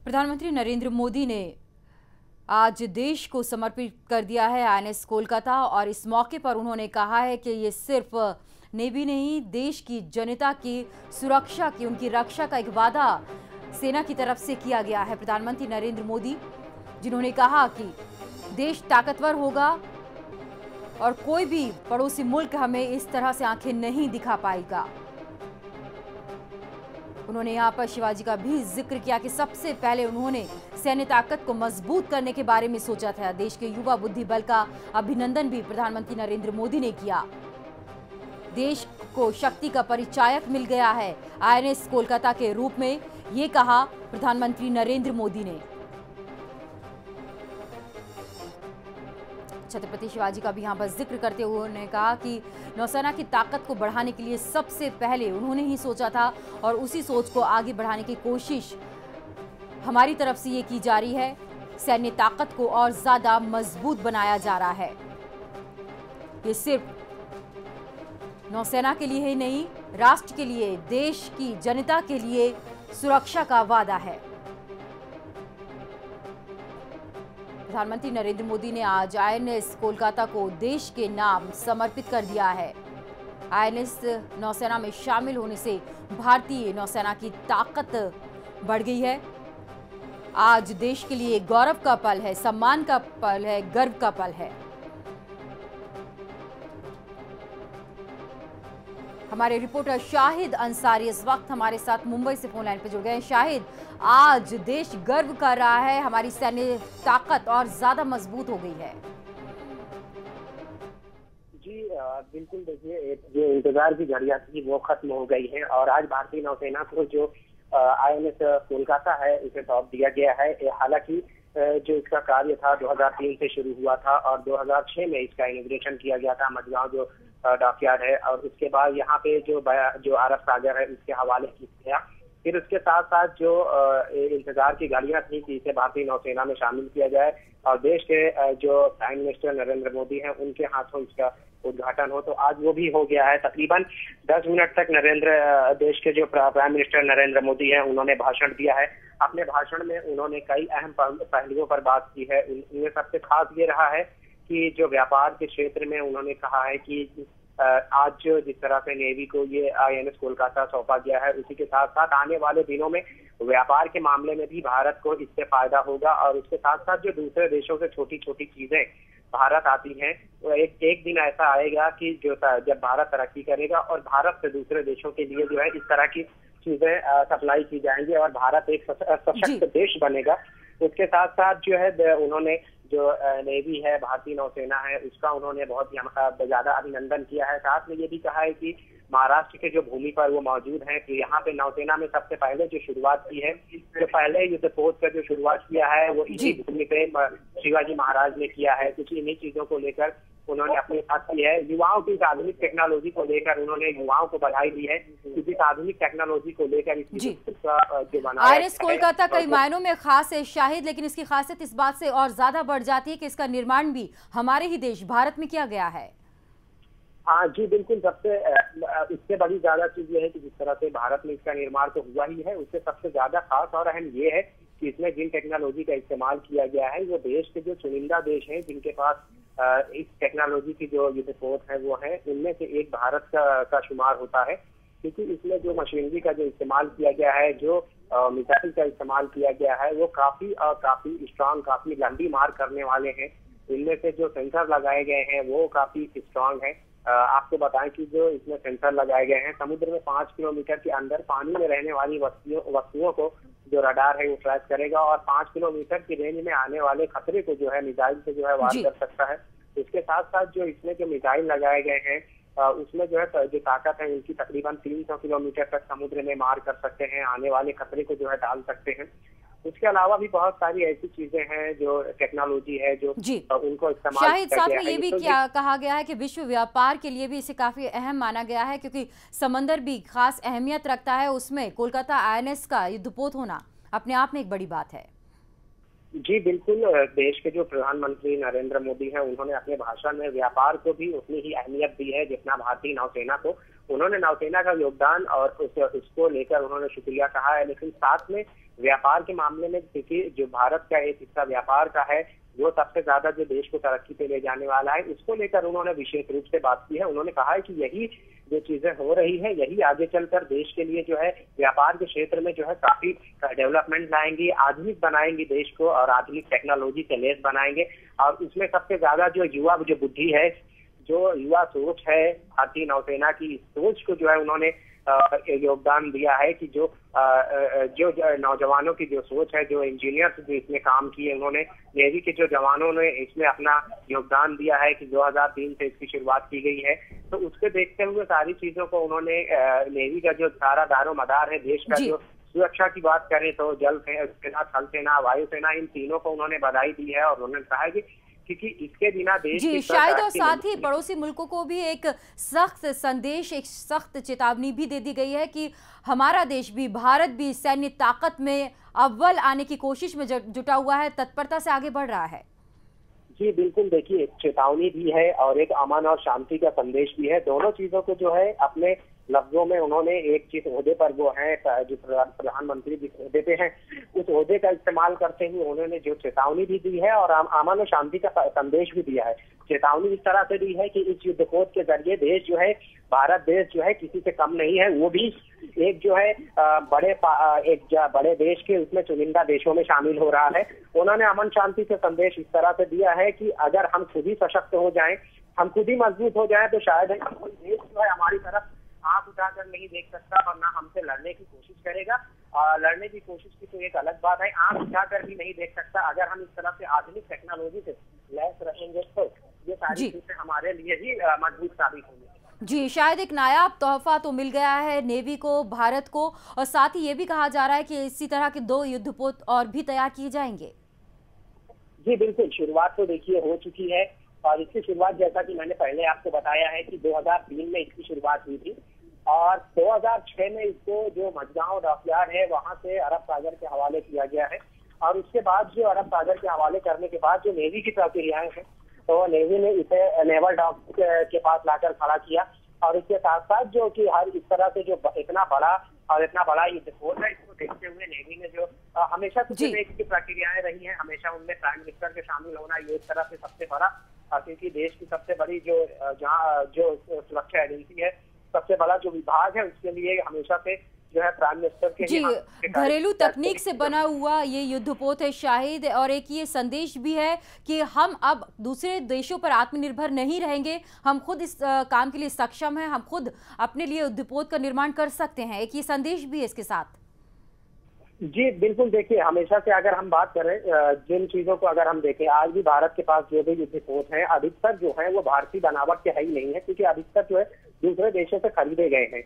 प्रधानमंत्री नरेंद्र मोदी ने आज देश को समर्पित कर दिया है आईएनएस कोलकाता और इस मौके पर उन्होंने कहा है कि ये सिर्फ नेवी नहीं, देश की जनता की सुरक्षा की, उनकी रक्षा का एक वादा सेना की तरफ से किया गया है। प्रधानमंत्री नरेंद्र मोदी जिन्होंने कहा कि देश ताकतवर होगा और कोई भी पड़ोसी मुल्क हमें इस तरह से आंखें नहीं दिखा पाएगा। उन्होंने यहाँ पर शिवाजी का भी जिक्र किया कि सबसे पहले उन्होंने सैन्य ताकत को मजबूत करने के बारे में सोचा था। देश के युवा बुद्धि बल का अभिनंदन भी प्रधानमंत्री नरेंद्र मोदी ने किया। देश को शक्ति का परिचायक मिल गया है आईएनएस कोलकाता के रूप में, ये कहा प्रधानमंत्री नरेंद्र मोदी ने। छत्रपति शिवाजी का भी यहाँ पर जिक्र करते हुए उन्होंने कहा कि नौसेना की ताकत को बढ़ाने के लिए सबसे पहले उन्होंने ही सोचा था और उसी सोच को आगे बढ़ाने की कोशिश हमारी तरफ से ये की जा रही है। सैन्य ताकत को और ज्यादा मजबूत बनाया जा रहा है। ये सिर्फ नौसेना के लिए ही नहीं, राष्ट्र के लिए, देश की जनता के लिए सुरक्षा का वादा है। प्रधानमंत्री नरेंद्र मोदी ने आज आईएनएस कोलकाता को देश के नाम समर्पित कर दिया है। आईएनएस नौसेना में शामिल होने से भारतीय नौसेना की ताकत बढ़ गई है। आज देश के लिए गौरव का पल है, सम्मान का पल है, गर्व का पल है। हमारे रिपोर्टर शाहिद अंसारी इस वक्त हमारे साथ मुंबई से फोन लाइन पर जुड़ गए हैं। शाहिद, आज देश गर्व कर रहा है, हमारी सैन्य ताकत और ज्यादा मजबूत हो गई है। जी बिल्कुल, देखिए जो इंतजार की घड़ियां थी वो खत्म हो गई है और आज भारतीय नौसेना को जो आईएनएस कोलकाता है उसे सौंप दिया गया है। हालांकि जो इसका कार्य था 2003 से शुरू हुआ था और 2006 में इसका इनॉग्रेशन किया गया था। मडगांव जो डॉकयार्ड है और उसके बाद यहाँ पे जो अरब सागर है उसके हवाले किया गया। फिर उसके साथ साथ जो इंतजार की गाड़ियां थी कि इसे भारतीय नौसेना में शामिल किया जाए और देश के जो प्राइम मिनिस्टर नरेंद्र मोदी हैं उनके हाथों इसका उद्घाटन हो, तो आज वो भी हो गया है। तकरीबन 10 मिनट तक देश के जो प्राइम मिनिस्टर नरेंद्र मोदी हैं उन्होंने भाषण दिया है। अपने भाषण में उन्होंने कई अहम पहलुओं पर बात की है। उनमें सबसे खास ये रहा है कि जो व्यापार के क्षेत्र में उन्होंने कहा है कि आज जो जिस तरह से नेवी को ये आईएनएस कोलकाता सौंपा गया है, उसी के साथ साथ आने वाले दिनों में व्यापार के मामले में भी भारत को इससे फायदा होगा और उसके साथ साथ जो दूसरे देशों से छोटी छोटी चीजें भारत आती हैं, तो एक दिन ऐसा आएगा कि जब भारत तरक्की करेगा और भारत से दूसरे देशों के लिए जो है इस तरह की चीजें सप्लाई की जाएंगी और भारत एक सशक्त देश बनेगा। उसके साथ साथ जो है उन्होंने जो नेवी है, भारतीय नौसेना है, उसका उन्होंने बहुत ज्यादा अभिनंदन किया है। साथ में ये भी कहा है कि महाराष्ट्र के जो भूमि पर वो मौजूद हैं कि यहाँ पे नौसेना में सबसे पहले जो शुरुआत की है, जो पहले युद्धपोत का जो शुरुआत किया है वो इसी भूमि पे शिवाजी महाराज ने किया है। कुछ इन्हीं चीजों को लेकर उन्होंने अपने साथ की है। युवाओं की आधुनिक टेक्नोलॉजी को लेकर उन्होंने युवाओं को बधाई दी है क्योंकि आधुनिक टेक्नोलॉजी को लेकर जो बनाया आईएनएस कोलकाता कई मायनों में खास है शाहिद, लेकिन इसकी खासियत इस बात से और ज्यादा बढ़ जाती है कि इसका निर्माण भी हमारे ही देश भारत में किया गया है। हाँ जी बिल्कुल, इससे बड़ी ज्यादा चीज ये है कि जिस तरह से भारत में इसका निर्माण तो हुआ ही है, उससे सबसे ज्यादा खास और अहम ये है कि इसमें जिन टेक्नोलॉजी का इस्तेमाल किया गया है वो देश के जो चुनिंदा देश हैं जिनके पास इस टेक्नोलॉजी की जो युद्धपोत है वो है, उनमें से एक भारत का शुमार होता है। क्योंकि इसमें जो मशीनरी का जो इस्तेमाल किया गया है, जो मिसाइल का इस्तेमाल किया गया है वो काफी स्ट्रांग, काफी लंबी मार करने वाले हैं। इनमें से जो सेंसर लगाए गए हैं वो काफी स्ट्रांग है। आपको बताएं कि जो इसमें सेंसर लगाए गए हैं समुद्र में 5 किलोमीटर के अंदर पानी में रहने वाली वस्तुओं को जो रडार है वो ट्रैक करेगा और 5 किलोमीटर की रेंज में आने वाले खतरे को जो है मिसाइल से जो है वार कर सकता है। इसके साथ साथ जो इसमें जो मिसाइल लगाए गए हैं उसमें जो है जो ताकत है उनकी तकरीबन 300 किलोमीटर तक समुद्र में मार कर सकते हैं, आने वाले खतरे को जो है टाल सकते हैं। उसके अलावा भी बहुत सारी ऐसी चीजें हैं जो टेक्नोलॉजी है जो उनको इस्तेमाल शाहिद साथ में ये भी क्या कहा गया है कि विश्व व्यापार के लिए भी इसे काफी अहम माना गया है क्योंकि समंदर भी खास अहमियत रखता है। उसमें कोलकाता आईएनएस का युद्धपोत होना अपने आप में एक बड़ी बात है। जी बिल्कुल, देश के जो प्रधानमंत्री नरेंद्र मोदी हैं उन्होंने अपने भाषण में व्यापार को भी उतनी ही अहमियत दी है जितना भारतीय नौसेना को। उन्होंने नौसेना का योगदान और उसको लेकर उन्होंने शुक्रिया कहा है, लेकिन साथ में व्यापार के मामले में देखिए जो भारत का एक हिस्सा व्यापार का है, जो सबसे ज्यादा जो देश को तरक्की पे ले जाने वाला है, उसको लेकर उन्होंने विशेष रूप से बात की है। उन्होंने कहा है कि यही जो चीजें हो रही है, यही आगे चलकर देश के लिए जो है व्यापार के क्षेत्र में जो है काफी डेवलपमेंट लाएंगी, आधुनिक बनाएंगी देश को और आधुनिक टेक्नोलॉजी से लैस बनाएंगे। और उसमें सबसे ज्यादा जो युवा जो बुद्धि है, जो युवा सोच है भारतीय नौसेना की, इस सोच को जो है उन्होंने योगदान दिया है कि जो नौजवानों की जो सोच है, जो इंजीनियर्स जो इसमें काम किए, उन्होंने नेवी के जो जवानों ने इसमें अपना योगदान दिया है कि 2003 से इसकी शुरुआत की गई है। तो उसके देखते हुए सारी चीजों को उन्होंने नेवी का जो सारा दारोमदार है देश का, जो सुरक्षा की बात करें तो जल सेना, थल सेना, वायुसेना, इन तीनों को उन्होंने बधाई दी है। और उन्होंने कहा कि क्योंकि इसके बिना देश जी शायद, और साथ ही पड़ोसी मुल्कों को भी एक सख्त संदेश, एक सख्त चेतावनी भी दे दी गई है कि हमारा देश भी, भारत भी सैन्य ताकत में अव्वल आने की कोशिश में जुटा हुआ है, तत्परता से आगे बढ़ रहा है। जी बिल्कुल, देखिए चेतावनी भी है और एक अमन और शांति का संदेश भी है। दोनों चीजों को जो है अपने लफ्जों में उन्होंने एक चीज ओहदे पर वो है जो प्रधानमंत्री जिस ओहदे पे हैं, उस ओहदे का इस्तेमाल करते हुए उन्होंने जो चेतावनी भी दी है और अमन और शांति का संदेश भी दिया है। चेतावनी इस तरह से दी है कि इस युद्धपोत के जरिए देश जो है, भारत देश जो है किसी से कम नहीं है, वो भी एक जो है बड़े देश के उसमें चुनिंदा देशों में शामिल हो रहा है। उन्होंने अमन शांति के संदेश इस तरह से दिया है कि अगर हम खुद ही सशक्त हो जाएं, हम खुद ही मजबूत हो जाएं, तो शायद कोई देश जो है हमारी तरफ आंख उठाकर नहीं देख सकता, वरना हमसे लड़ने की कोशिश करेगा। और लड़ने की कोशिश की तो एक अलग बात है, आंख उठाकर भी नहीं देख सकता। अगर हम इस तरह से आधुनिक टेक्नोलॉजी से लैस रहेंगे तो ये सारी चीजें हमारे लिए ही मजबूत साबित होंगी। जी, शायद एक नायाब तोहफा तो मिल गया है नेवी को, भारत को, और साथ ही ये भी कहा जा रहा है कि इसी तरह के 2 युद्धपोत और भी तैयार किए जाएंगे। जी बिल्कुल, शुरुआत तो देखिए हो चुकी है और इसकी शुरुआत जैसा कि मैंने पहले आपको बताया है कि 2003 में इसकी शुरुआत हुई थी और 2006 में इसको जो मझगांव डॉकयार्ड है वहां से अरब सागर के हवाले किया गया है। और उसके बाद जो अरब सागर के हवाले करने के बाद जो नेवी की प्रक्रियाएं हैं, तो नेवी ने इसे नेवल डॉक के पास लाकर खड़ा किया। और इसके साथ साथ जो कि हर इस तरह से जो इतना बड़ा युद्धपोत है, इसको देखते हुए नेवी ने जो हमेशा की प्रक्रियाएं रही हैं, हमेशा उनमें प्राइम मिनिस्टर के शामिल होना, ये एक तरह से सबसे बड़ा, क्योंकि देश की सबसे बड़ी जो सुरक्षा एजेंसी है, सबसे बड़ा जो विभाग है, उसके लिए हमेशा से जो है प्राइम मिनिस्टर के जी घरेलू तकनीक से बना हुआ ये युद्धपोत है शाहिद, और एक ये संदेश भी है कि हम अब दूसरे देशों पर आत्मनिर्भर नहीं रहेंगे, हम खुद इस काम के लिए सक्षम हैं, हम खुद अपने लिए युद्धपोत का निर्माण कर सकते हैं। एक ये संदेश भी है इसके साथ। जी बिल्कुल, देखिए हमेशा से अगर हम बात करें जिन चीजों को अगर हम देखें, आज भी भारत के पास जो भी युद्धपोत हैं अधिकतर जो है वो भारतीय बनावट के है ही नहीं है, क्योंकि अधिकतर जो है दूसरे देशों से खरीदे गए हैं।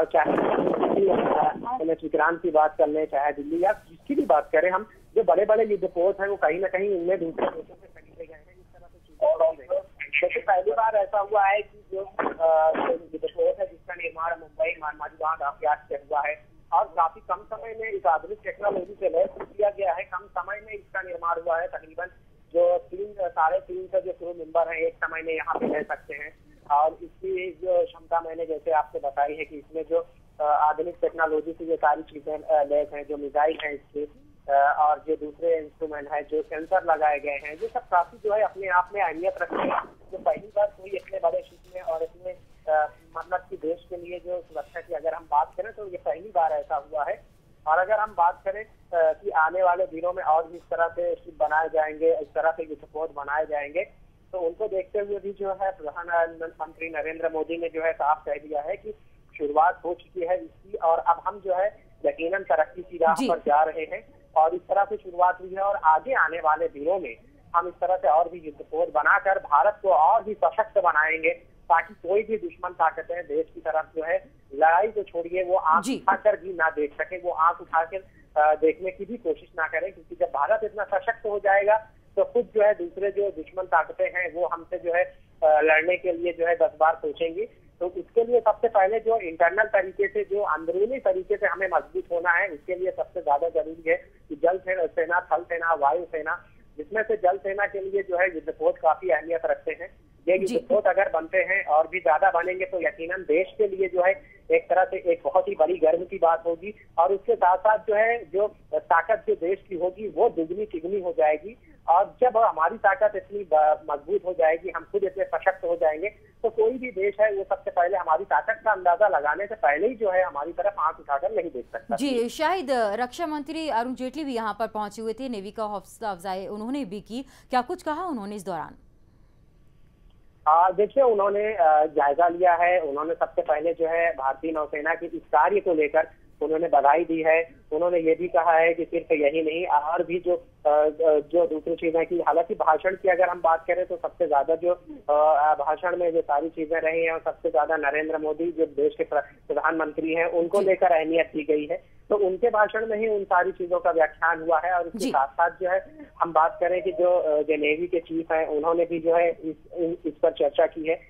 चाहे विक्रांत की बात कर लें, चाहे दिल्ली या जिसकी भी बात करें हम, जो बड़े बड़े युद्धपोत हैं वो कहीं ना कहीं इनमें दूसरे देशों से खरीदे गए हैं। इस तरह से चीजें जैसे पहली बार ऐसा हुआ है कि जो युद्धपोत है जिसका निर्माण मुंबई मझगांव डॉकयार्ड से हुआ है और काफी कम समय में इस आधुनिक टेक्नोलॉजी से लैस किया गया है, कम समय में इसका निर्माण हुआ है। तकरीबन जो 3-3.5 जो क्रू मेंबर हैं एक समय में यहाँ पे रह सकते हैं। और इसकी जो क्षमता मैंने जैसे आपसे बताई है कि इसमें जो आधुनिक टेक्नोलॉजी से ये सारी चीजें लैस हैं, जो मिसाइल है इसके और जो दूसरे इंस्ट्रूमेंट है, जो सेंसर लगाए गए हैं, ये सब काफी जो है अपने आप में अहमियत रखते हैं। तो पहली बार कोई इतने बड़े शिप में और इतने मतलब कि देश के लिए जो सुरक्षा की अगर हम बात करें तो ये पहली बार ऐसा हुआ है। और अगर हम बात करें कि आने वाले दिनों में और भी इस तरह से शिप बनाए जाएंगे, इस तरह से युद्धपोत बनाए जाएंगे, तो उनको देखते हुए भी जो है प्रधानमंत्री नरेंद्र मोदी ने जो है साफ कह दिया है कि शुरुआत हो चुकी है इसकी और अब हम जो है यकीनन तरक्की की राह पर जा रहे हैं। और इस तरह से शुरुआत हुई है और आगे आने वाले दिनों में हम इस तरह से और भी युद्धपोत बनाकर भारत को और भी सशक्त बनाएंगे, ताकि कोई भी दुश्मन ताकतें देश की तरफ जो है लड़ाई तो छोड़िए वो आंख उठाकर भी ना देख सके, वो आंख उठाकर देखने की भी कोशिश ना करें। क्योंकि जब भारत इतना सशक्त हो जाएगा तो खुद जो है दूसरे जो दुश्मन ताकतें हैं वो हमसे जो है लड़ने के लिए जो है 10 बार सोचेंगी। तो इसके लिए सबसे पहले जो इंटरनल तरीके से, जो अंदरूनी तरीके से हमें मजबूत होना है, उसके लिए सबसे ज्यादा जरूरी है कि जल सेना, थल सेना, वायु सेना, जिसमें से जल सेना के लिए जो है युद्धपोत काफी अहमियत रखते हैं। ये युद्धपोत अगर बनते हैं और भी ज्यादा बनेंगे तो यकीनन देश के लिए जो है एक तरह से एक बहुत ही बड़ी गर्व की बात होगी। और उसके साथ साथ जो है जो ताकत जो देश की होगी वो दुगनी तिगनी हो जाएगी। और जब हमारी ताकत इतनी मजबूत हो जाएगी, हम खुद इतने सशक्त हो जाएंगे, तो कोई भी देश है वो सबसे पहले हमारी ताकत का अंदाजा लगाने से पहले ही जो है हमारी तरफ आंख उठाकर नहीं देख सकता। जी, शायद रक्षा मंत्री अरुण जेटली भी यहाँ पर पहुंचे हुए थे, नेवी का हौसला अफजाई उन्होंने भी की, क्या कुछ कहा उन्होंने इस दौरान? देखिए, उन्होंने जायजा लिया है। उन्होंने सबसे पहले जो है भारतीय नौसेना के इस कार्य को लेकर उन्होंने बधाई दी है। उन्होंने ये भी कहा है कि सिर्फ यही नहीं, और भी जो दूसरी चीज है कि हालांकि भाषण की अगर हम बात करें तो सबसे ज्यादा जो भाषण में जो सारी चीजें रही हैं, और सबसे ज्यादा नरेंद्र मोदी जो देश के प्रधानमंत्री हैं उनको लेकर अहमियत दी गई है। तो उनके भाषण में ही उन सारी चीजों का व्याख्यान हुआ है। और इसके साथ साथ जो है हम बात करें कि जो नेवी के चीफ हैं उन्होंने भी जो है इस पर चर्चा की है।